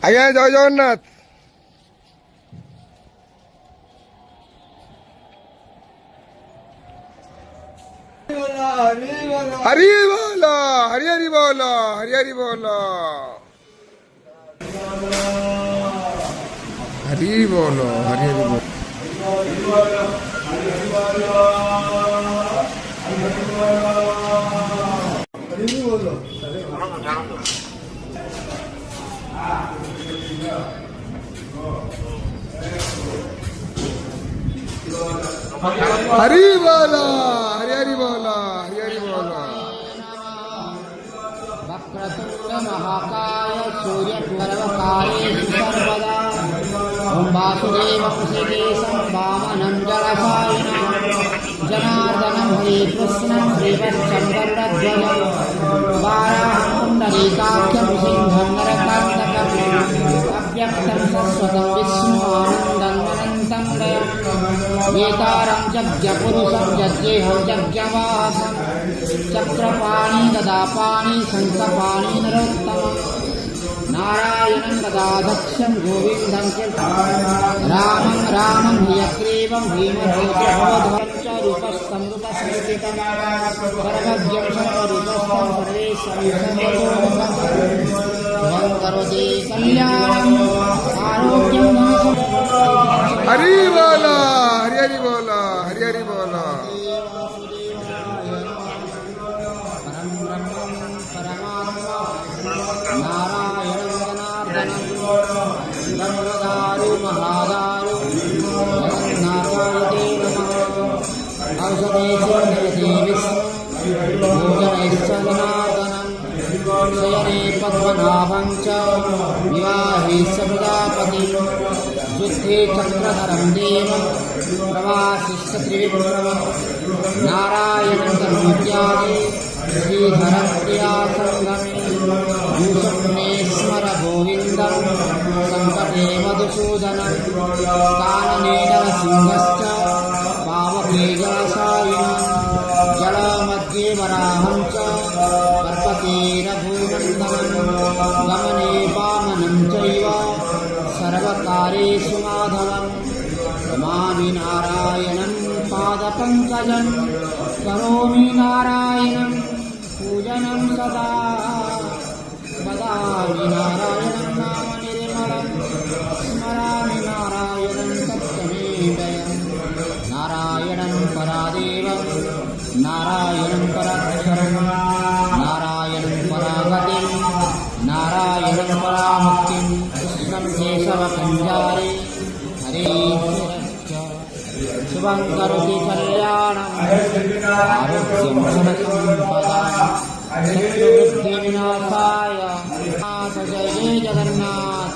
আজ্ঞা জয় জগন্নাথ। हरी बोलो, हरी हरी बोलो, हरी हरी बोलो, हरी बोलो, हरी हरी बोलो। हरी बोलो, हरी हरी बोलो, हरी हरी बोलो। वक्रतुंड महाकाय सूर्यकुर्वकारे सर्वदा ओं वासुदेवं श्रीकेशं वामनं जलशायिनं जनार्दनं हरिकृष्णं श्रीवत्सं गरुडध्वजं वाराहं पुण्डरीकाख्यं सिंहं नरकान्तकम् अव्यक्तं शाश्वतं विष्णुमानन्दं अनन्तं दयं वेतारं यज्ञपुरुषं यज्ञेहं यज्ञवासं चक्रपाणि गदापाणि शङ्खपाणि नरोत्तमं नारायणं गदाध्यक्षं गोविन्दं रामं रामं हयग्रीवं भीमभद्रं च रूपस्थं रूपसंस्थितं सर्वज्ञं सर्वरूपस्थं सर्वेशं सर्वतोमुखं करोति कल्याणम् आरोग्यं हरी बोलो, हरी हरी बोलो, हरी हरी बोलो। सर्वदारु महादारु नारायणे नमः औषधेशो विष्णु भोजनैश्च जनार्दनं शयने पद्मनाभं च विवाहे स प्रजापतिं युद्धे चक्रधरं देवं प्रवासिश्च त्रिविक्रमं नारायणं तनुज्ञाने श्रीधरं प्रियासङ्गमे भूषणे स्मर गोविन्दं सङ्कटे मधुसूदनं कानने नरसिंहश्च पावके जलशायिनं जलमध्ये वराहं च पर्वते रघुनन्दनं गमने वामनं चैव सर्वकारेषु माधवं नमामि नारायणं पादपङ्कजं करोमि नारायणं पूजनं सदा वदामि नारायणं नाम निर्मलं स्मरामि नारायणं तत्त्वमेवयं नारायणं परादेवं नारायणं पराक्षरं नारायणं परागतिं नारायणं परामुक्तिं कृष्णं केशवकञ्जारे हरे शुभं करोति कल्याणम् आरोग्यं धनसम्पदाम् शत्रुबुद्धिविनाशाय नाथ जय जय जगन्नाथ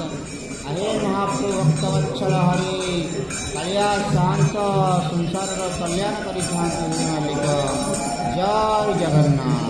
हरे महाप्रभु भक्तवत्सल हरे कल्या शांत संसार कल्याण परिशांत मालिक जय जगन्नाथ।